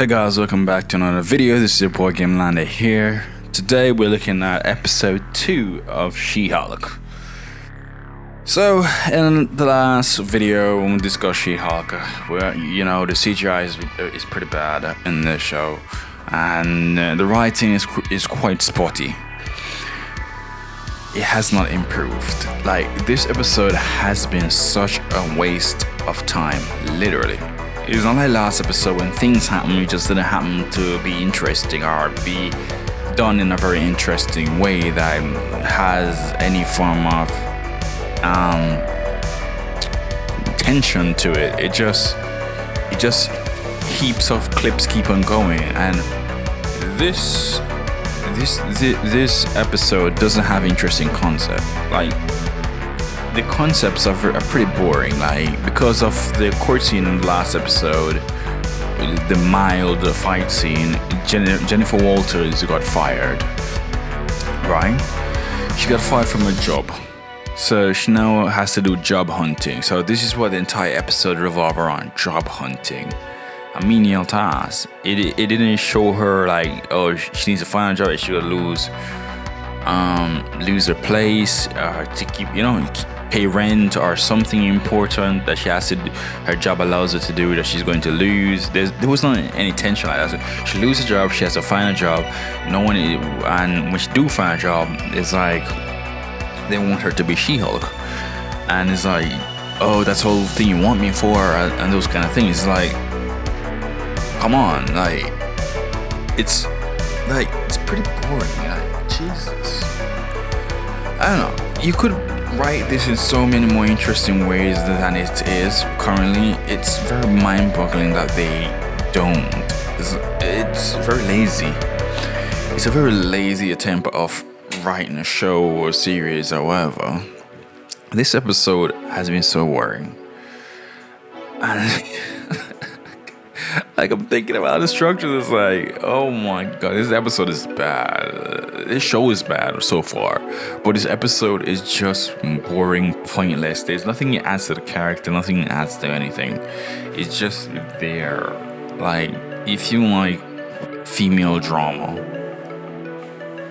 Hey guys, welcome back to another video. This is your boy Gamelander here. Today we're looking at episode 2 of She-Hulk. So in the last video when we discussed She-Hulk, where the CGI is pretty bad in this show, and the writing is quite spotty. It has not improved. Like, this episode has been such a waste of time, literally. It's not like last episode when things happen, it just didn't happen to be interesting or be done in a very interesting way that has any form of tension to it. It just heaps of clips keep on going, and this episode doesn't have interesting concept. Like, the concepts are pretty boring, like, because of the court scene in the last episode, the mild fight scene. Jennifer Walters got fired, right? She got fired from her job, so she now has to do job hunting. So this is what the entire episode revolves around: job hunting. A menial task. It didn't show her like, oh, she needs to find a job that she will lose her place, to keep, pay rent or something important that she has to do, her job allows her to do, that she's going to lose. There was not any tension like that. So she loses a job, she has to find a job. And when she do find a job, it's like they want her to be She-Hulk, and it's like, oh, that's the whole thing you want me for, and those kind of things. It's like, come on, like, it's pretty boring. Like, Jesus, I don't know. You could write this in so many more interesting ways than it is currently. It's very mind-boggling that they don't. It's very lazy. It's a very lazy attempt of writing a show or series or whatever. This episode has been so boring, and like, I'm thinking about the structure. It's like, oh my god, this episode is bad. This show is bad so far, but this episode is just boring, pointless. There's nothing it adds to the character, nothing it adds to anything. It's just there. Like, if you like female drama,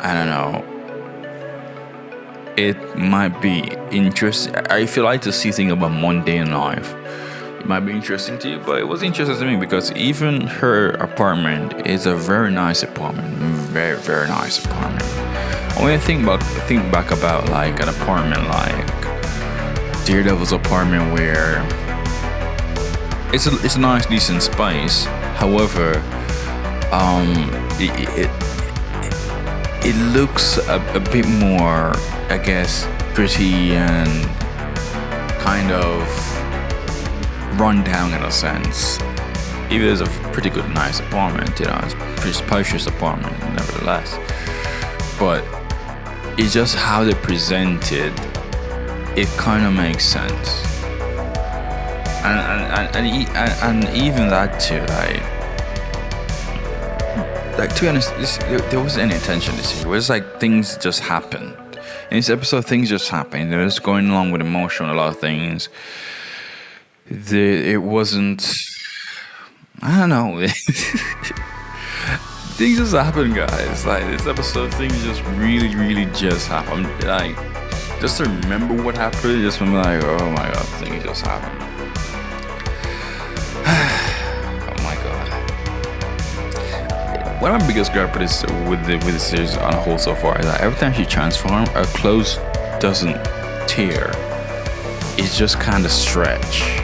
I don't know, it might be interesting. If you like to see things about mundane life, it might be interesting to you. But it was interesting to me because even her apartment is a very nice apartment, very, very nice apartment. When I think back about like an apartment like Daredevil's apartment, where it's a nice, decent space. However, it looks a bit more, I guess, pretty and kind of run down in a sense. Even though it's a pretty good, nice apartment, it's a pretty spacious apartment nevertheless. But it's just how they presented it kind of makes sense, and even that too, like to be honest, there wasn't any attention this year. It was like things just happened. In this episode, things just happened. They're just going along with emotion, a lot of things. It wasn't, I don't know. Things just happen, guys. Like, this episode, things just really, really just happen. Like, just to remember what happened, just to be like, oh my god, things just happened. Oh my god. One of my biggest gripes with the series on a whole so far is that every time she transforms, her clothes doesn't tear. It's just kind of stretch.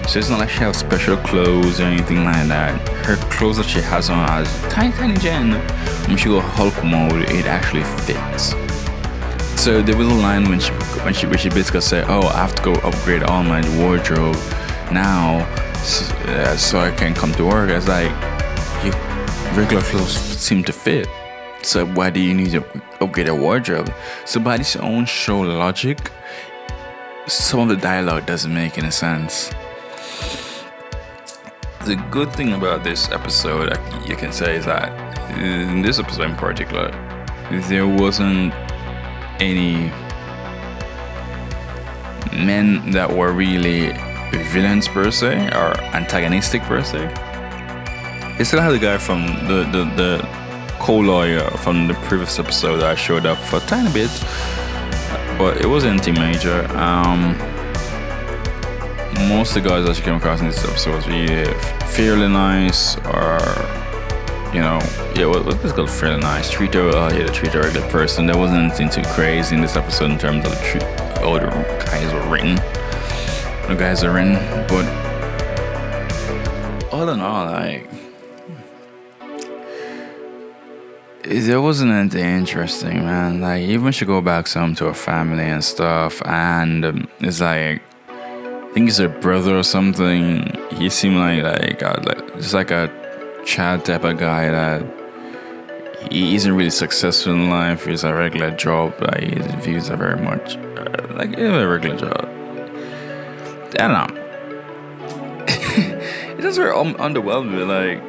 So it's not like she has special clothes or anything like that. Her clothes that she has on as tiny Jen, when she go Hulk mode, it actually fits. So there was a line when she basically said, "Oh, I have to go upgrade all my wardrobe now, so I can come to work." I was like, your regular clothes seem to fit, so why do you need to upgrade a wardrobe? So by this own show logic, some of the dialogue doesn't make any sense. The good thing about this episode, you can say, is that in this episode in particular, there wasn't any men that were really villains per se, or antagonistic per se. They still had the guy from the co-lawyer from the previous episode that showed up for a tiny bit, but it wasn't anything major. Most of the guys that you came across in this episode was really fairly nice, or let's go fairly nice. Treat her regular person. There wasn't anything too crazy in this episode in terms of the guys were written. The guys are written, but all in all, like, there wasn't anything interesting, man. Like, even when she go back some to her family and stuff, and it's like, I think he's her brother or something. He seemed like just like a Chad type of guy that he isn't really successful in life. He's a regular job. Like, his views are very much like a regular job. I don't know. It's just very underwhelming. Like,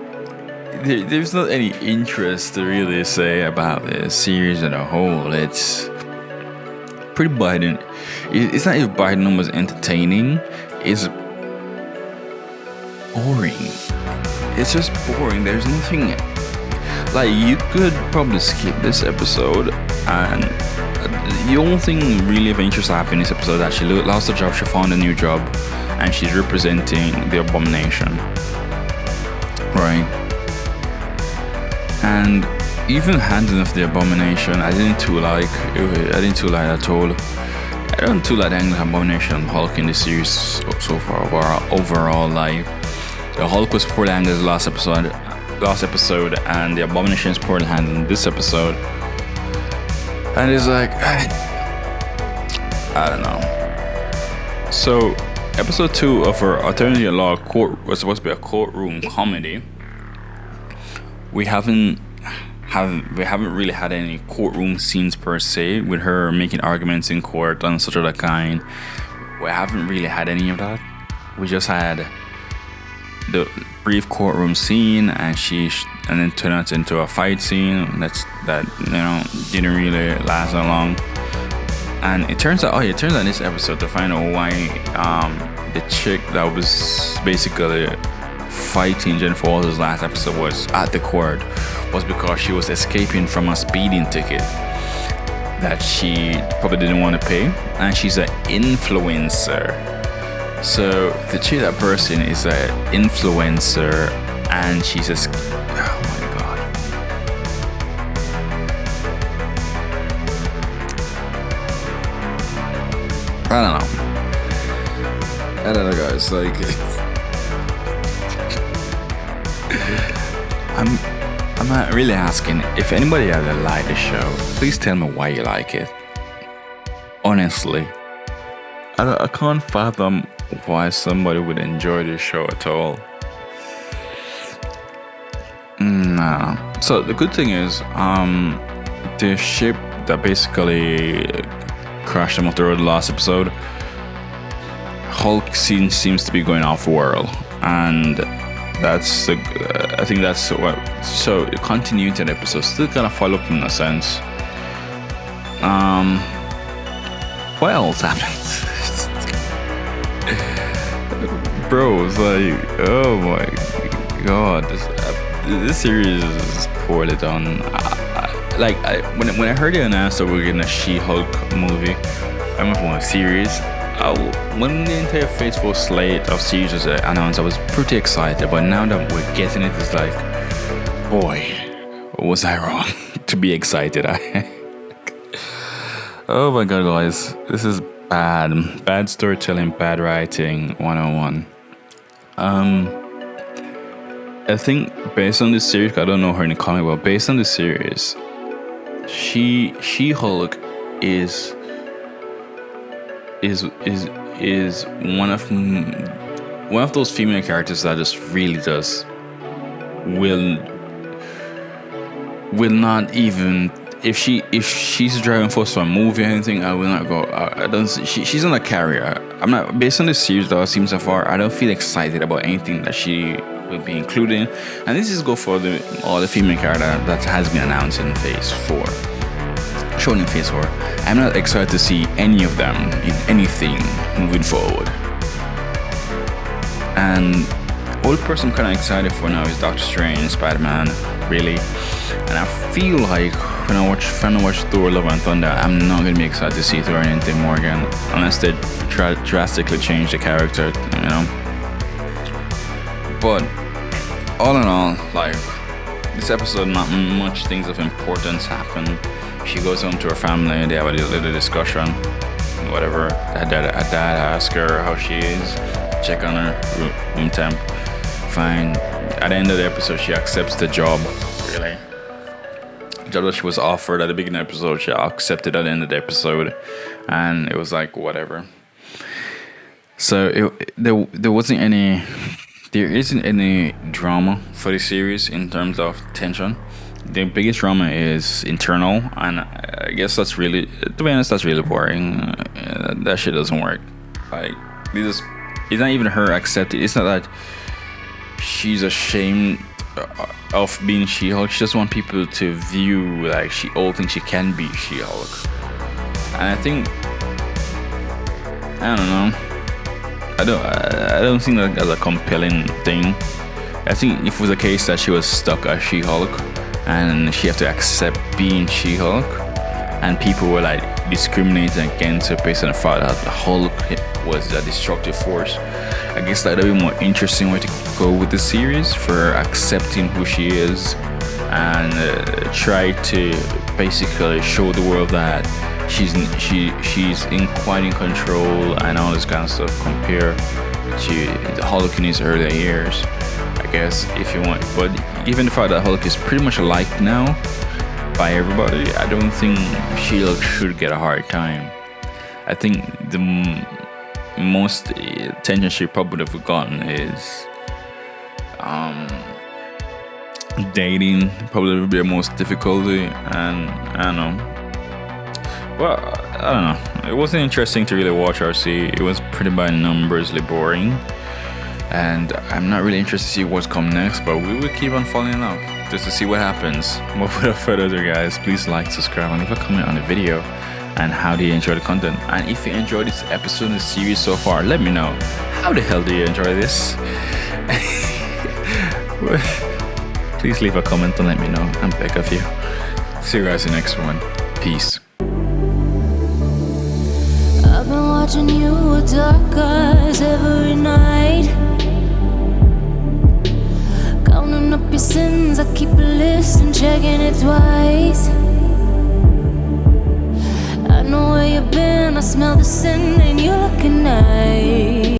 there's not any interest to really say about the series as a whole. It's pretty Biden. It's not if Biden was entertaining. It's boring. It's just boring. There's nothing. Like, you could probably skip this episode, and the only thing really of interest happened in this episode that she lost her job, she found a new job, and she's representing the Abomination. Right? And even handling of the Abomination, I didn't too like at all. I don't too like the angle of Abomination and Hulk in the series so far. Overall, like, the Hulk was poorly handled in the last episode, and the Abomination is poorly handled in this episode. And it's like, I don't know. So, episode 2 of our Attorney at Law was supposed to be a courtroom comedy. We haven't really had any courtroom scenes per se, with her making arguments in court and such of that kind. We haven't really had any of that. We just had the brief courtroom scene, and then turned out into a fight scene that didn't really last that long. And it turns out in this episode to find out why the chick that was basically fighting Jennifer Walters last episode was at the court was because she was escaping from a speeding ticket that she probably didn't want to pay, and she's an influencer. So the chick, that person is an influencer, and she's just, oh my god. I don't know guys, like, I'm not really asking if anybody out there liked the show. Please tell me why you like it. Honestly, I can't fathom why somebody would enjoy this show at all. No. So the good thing is, the ship that basically crashed them off the road last episode, Hulk seems to be going off world, and I think that's what. So the continuity of the episode still kind of follow up in a sense. What else happened? Bro, it's like, oh my god, this series is poorly done. When I heard it announced that we're getting a She-Hulk movie, I went for a series. When the entire Phase 4 slate of series was announced, I was pretty excited, but now that we're getting it, it's like, boy, was I wrong to be excited. Oh my god, guys, this is bad storytelling, bad writing 101. I think based on this series, I don't know her in the comic, but based on the series, She-Hulk is one of those female characters that just really just will not even, if she's driving force for a movie or anything, I will not go. I don't. She's not a carrier. I'm not, based on the series that I've seen so far, I don't feel excited about anything that she will be including. And this is go for all the female character that has been announced in Phase 4. Shown in Phase 4. I'm not excited to see any of them in anything moving forward. And only person I'm kind of excited for now is Doctor Strange, Spider-Man, really. And I feel like when I watch Thor: Love and Thunder, I'm not gonna be excited to see Thor in anything more again, unless they drastically change the character, you know. But all in all, like, this episode, not much things of importance happen. She goes home to her family, they have a little discussion, whatever. Her dad asks her how she is, check on her room temp. Fine. At the end of the episode, she accepts the job, really. The job that she was offered at the beginning of the episode, she accepted at the end of the episode, and it was like, whatever. So there isn't any drama for the series in terms of tension. The biggest drama is internal, and I guess that's really, to be honest, that's really boring. That shit doesn't work. Like, it's not even her accepting. It's not that she's ashamed of being She-Hulk. She just wants people to view like she all think she can be She-Hulk. And I think, I don't know. I don't think that as a compelling thing. I think if it was a case that she was stuck as She-Hulk and she had to accept being She-Hulk, and people were like discriminating against her based on the fact that the Hulk was a destructive force, I guess that would be more interesting way to go with the series, for accepting who she is and try to basically show the world that she's quite in control and all this kind of stuff, compared to the Hulk in his earlier years, I guess, if you want. But given the fact that Hulk is pretty much liked now by everybody, I don't think She-Hulk should get a hard time. I think the most attention she probably would have gotten is dating, probably would be the most difficulty, and I don't know. Well, I don't know. It wasn't interesting to really watch or see. It was pretty by numbersly boring, and I'm not really interested to see what's come next. But we will keep on following up just to see what happens. Without further ado, guys, please like, subscribe, and leave a comment on the video. And how do you enjoy the content? And if you enjoyed this episode in the series so far, let me know. How the hell do you enjoy this? Please leave a comment and let me know. I'm back of you. See you guys in the next one. Peace. I've been watching you with dark eyes every night, counting up your sins. I keep a list and checking it twice. I know where you've been, I smell the sin, and you look